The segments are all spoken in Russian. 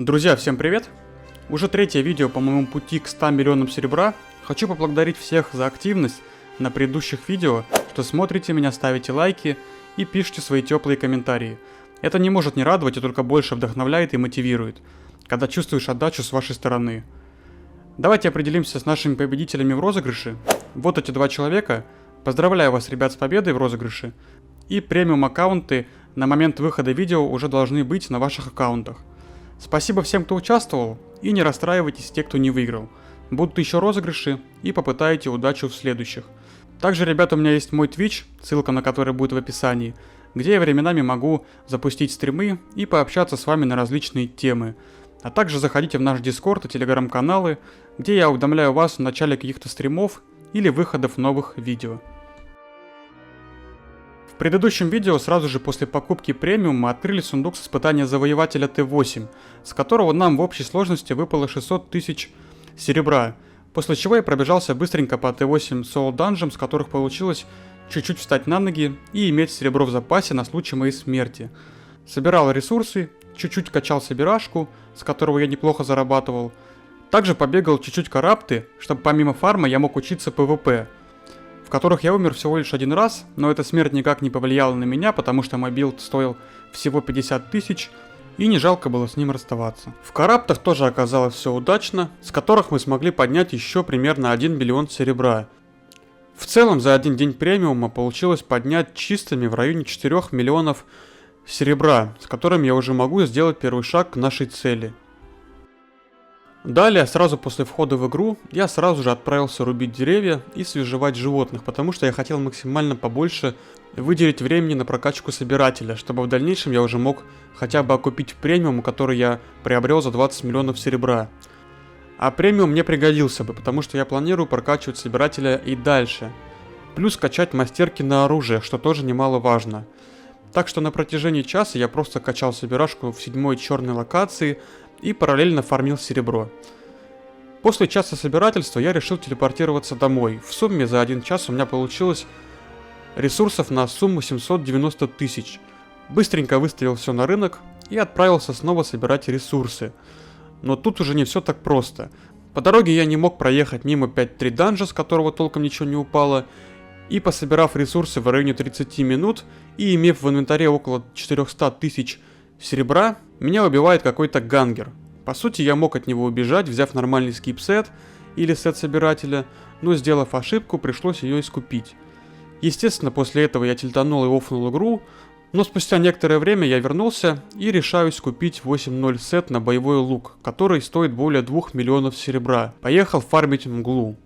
Друзья, всем привет! Уже третье видео по моему пути к 100 миллионам серебра. Хочу поблагодарить всех за активность на предыдущих видео, что смотрите меня, ставите лайки и пишите свои теплые комментарии. Это не может не радовать и только больше вдохновляет и мотивирует, когда чувствуешь отдачу с вашей стороны. Давайте определимся с нашими победителями в розыгрыше. Вот эти два человека. Поздравляю вас, ребят, с победой в розыгрыше. И премиум аккаунты на момент выхода видео уже должны быть на ваших аккаунтах. Спасибо всем, кто участвовал, и не расстраивайтесь те, кто не выиграл. Будут еще розыгрыши, и попытайте удачу в следующих. Также, ребята, у меня есть мой Twitch, ссылка на который будет в описании, где я временами могу запустить стримы и пообщаться с вами на различные темы. А также заходите в наш Discord и Telegram-каналы, где я уведомляю вас в начале каких-то стримов или выходов новых видео. В предыдущем видео сразу же после покупки премиум мы открыли сундук с испытания завоевателя Т8, с которого нам в общей сложности выпало 600 тысяч серебра, после чего я пробежался быстренько по Т8 Soul Dungeon, с которых получилось чуть-чуть встать на ноги и иметь серебро в запасе на случай моей смерти. Собирал ресурсы, чуть-чуть качал собирашку, с которого я неплохо зарабатывал. Также побегал чуть-чуть карапты, чтобы помимо фарма я мог учиться ПВП, в которых я умер всего лишь один раз, но эта смерть никак не повлияла на меня, потому что мой билд стоил всего 50 тысяч, и не жалко было с ним расставаться. В караптах тоже оказалось все удачно, с которых мы смогли поднять еще примерно 1 миллион серебра. В целом за один день премиума получилось поднять чистыми в районе 4 миллионов серебра, с которыми я уже могу сделать первый шаг к нашей цели. Далее, сразу после входа в игру, я сразу же отправился рубить деревья и свежевать животных, потому что я хотел максимально побольше выделить времени на прокачку собирателя, чтобы в дальнейшем я уже мог хотя бы окупить премиум, который я приобрел за 20 миллионов серебра. А премиум мне пригодился бы, потому что я планирую прокачивать собирателя и дальше. Плюс качать мастерки на оружие, что тоже немаловажно. Так что на протяжении часа я просто качал собирашку в 7-й черной локации и параллельно фармил серебро. После часа собирательства я решил телепортироваться домой. В сумме за 1 час у меня получилось ресурсов на сумму 790 тысяч. Быстренько выставил все на рынок и отправился снова собирать ресурсы. Но тут уже не все так просто. По дороге я не мог проехать мимо 5-3 данжа, с которого толком ничего не упало, и пособирав ресурсы в районе 30 минут и имев в инвентаре около 400 тысяч серебра, меня убивает какой-то гангер. По сути, я мог от него убежать, взяв нормальный скип-сет или сет собирателя, но сделав ошибку, пришлось ее искупить. Естественно, после этого я тильтанул и офнул игру, но спустя некоторое время я вернулся и решаюсь купить 8.0 сет на боевой лук, который стоит более 2 миллионов серебра. Поехал фармить мглу.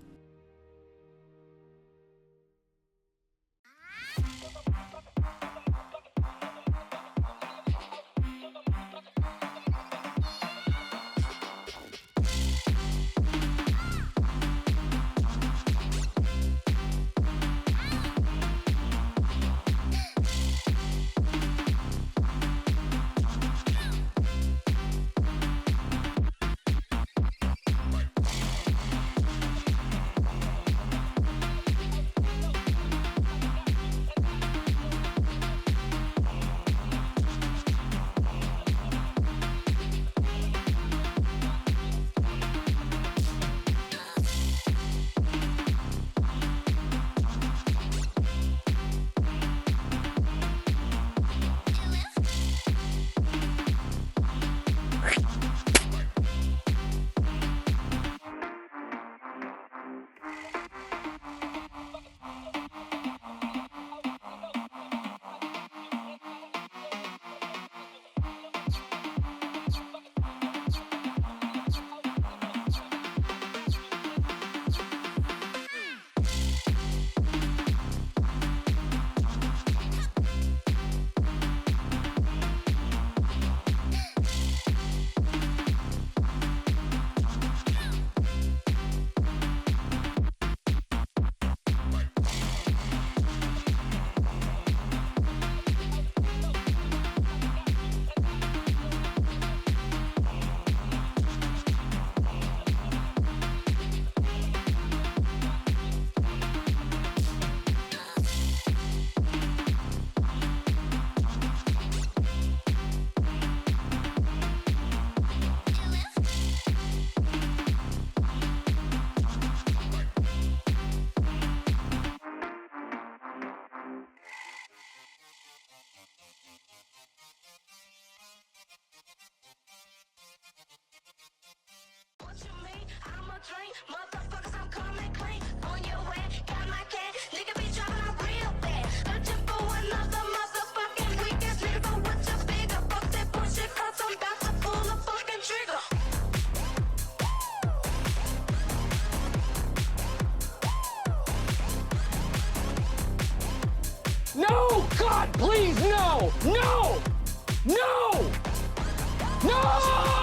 God, please, no! No! No! No!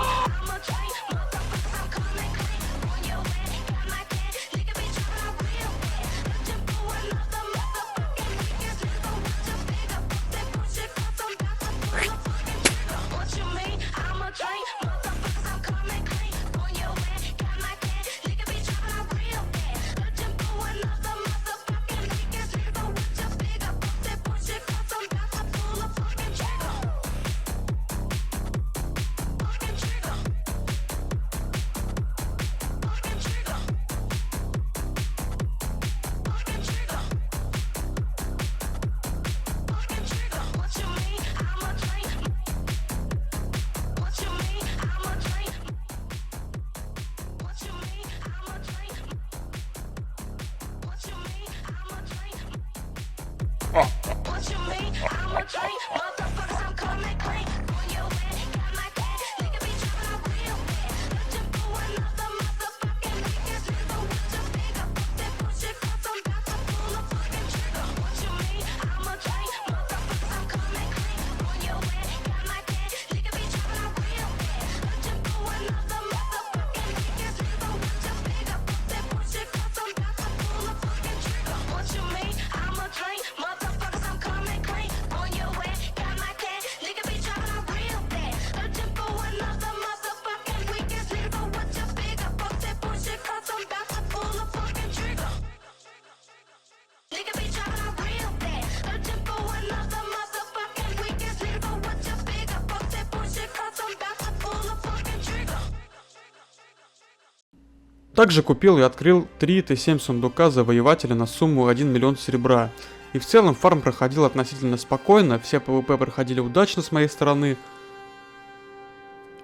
Также купил и открыл 3 Т7 сундука завоевателя на сумму 1 миллион серебра. И в целом фарм проходил относительно спокойно, все ПВП проходили удачно с моей стороны.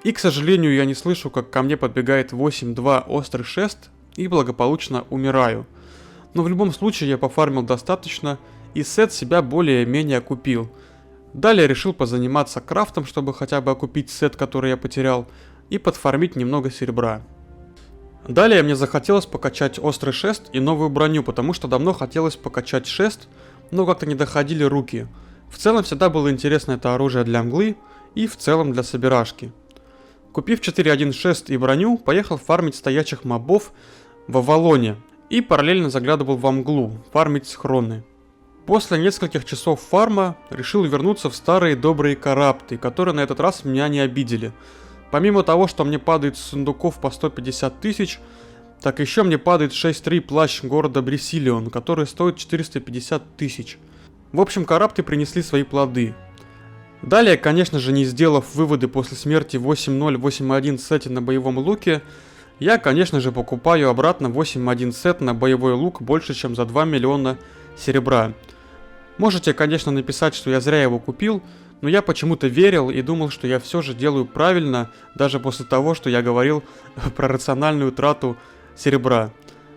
И, к сожалению, я не слышу, как ко мне подбегает 8-2 острый шест и благополучно умираю. Но в любом случае я пофармил достаточно и сет себя более-менее окупил. Далее решил позаниматься крафтом, чтобы хотя бы окупить сет, который я потерял, и подфармить немного серебра. Далее мне захотелось покачать острый шест и новую броню, потому что давно хотелось покачать шест, но как-то не доходили руки. В целом всегда было интересно это оружие для мглы и в целом для собирашки. Купив 4.1 шест и броню, поехал фармить стоячих мобов в Авалоне и параллельно заглядывал во мглу, фармить схроны. После нескольких часов фарма решил вернуться в старые добрые карапты, которые на этот раз меня не обидели. Помимо того, что мне падает с сундуков по 150 тысяч, так еще мне падает 6.3 плащ города Брисилион, который стоит 450 тысяч. В общем, карапты принесли свои плоды. Далее, конечно же, не сделав выводы после смерти 8.0, 8.1 сете на боевом луке, я, конечно же, покупаю обратно 8.1 сет на боевой лук больше, чем за 2 миллиона серебра. Можете, конечно, написать, что я зря его купил, но я почему-то верил и думал, что я все же делаю правильно, даже после того, что я говорил про рациональную трату серебра.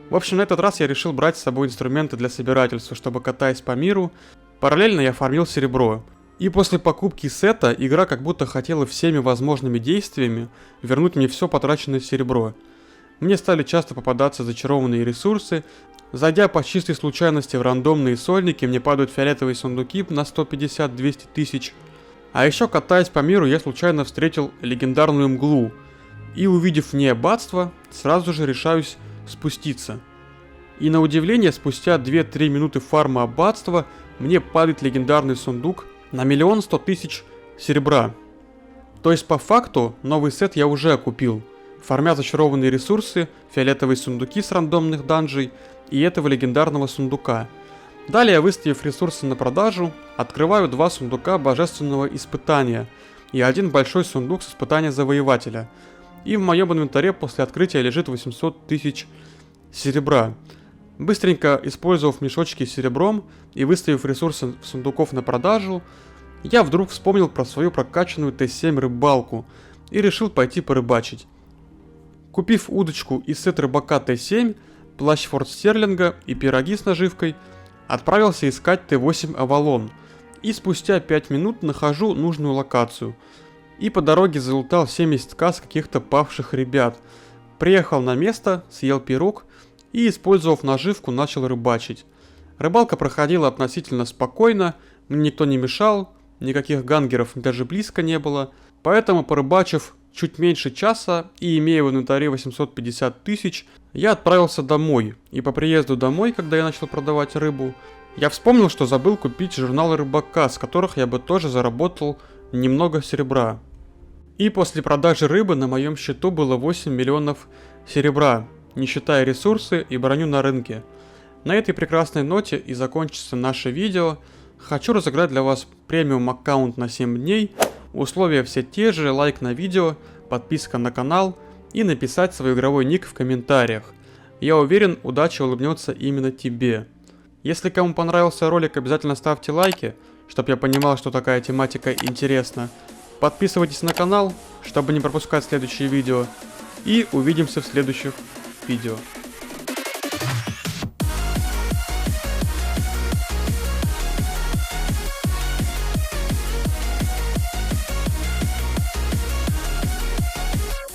В общем, на этот раз я решил брать с собой инструменты для собирательства, чтобы, катаясь по миру, параллельно я фармил серебро. И после покупки сета игра как будто хотела всеми возможными действиями вернуть мне все потраченное серебро. Мне стали часто попадаться зачарованные ресурсы. Зайдя по чистой случайности в рандомные сольники, мне падают фиолетовые сундуки на 150-200 тысяч. А еще, катаясь по миру, я случайно встретил легендарную мглу. И увидев в ней аббатство, сразу же решаюсь спуститься. И на удивление, спустя 2-3 минуты фарма аббатства, мне падает легендарный сундук на 1 100 000 серебра. То есть по факту новый сет я уже окупил, фармя зачарованные ресурсы, фиолетовые сундуки с рандомных данжей и этого легендарного сундука. Далее, выставив ресурсы на продажу, открываю 2 сундука божественного испытания и 1 большой сундук с испытания завоевателя. И в моем инвентаре после открытия лежит 800 тысяч серебра. Быстренько использовав мешочки с серебром и выставив ресурсы сундуков на продажу, я вдруг вспомнил про свою прокачанную Т7 рыбалку и решил пойти порыбачить. Купив удочку и сет рыбака Т7, плащ Форт Стерлинга и пироги с наживкой, отправился искать Т8 Авалон, и спустя 5 минут нахожу нужную локацию. И по дороге залутал 70к с каких-то павших ребят. Приехал на место, съел пирог и, использовав наживку, начал рыбачить. Рыбалка проходила относительно спокойно, мне никто не мешал, никаких гангеров даже близко не было. Поэтому, порыбачив чуть меньше часа и имея в инвентаре 850 тысяч, я отправился домой. И по приезду домой, когда я начал продавать рыбу, я вспомнил, что забыл купить журналы рыбака, с которых я бы тоже заработал немного серебра. И после продажи рыбы на моем счету было 8 миллионов серебра, не считая ресурсы и броню на рынке. На этой прекрасной ноте и закончится наше видео. Хочу разыграть для вас премиум аккаунт на 7 дней. Условия все те же: лайк на видео, подписка на канал и написать свой игровой ник в комментариях. Я уверен, удача улыбнется именно тебе. Если кому понравился ролик, обязательно ставьте лайки, чтобы я понимал, что такая тематика интересна. Подписывайтесь на канал, чтобы не пропускать следующие видео. И увидимся в следующих видео.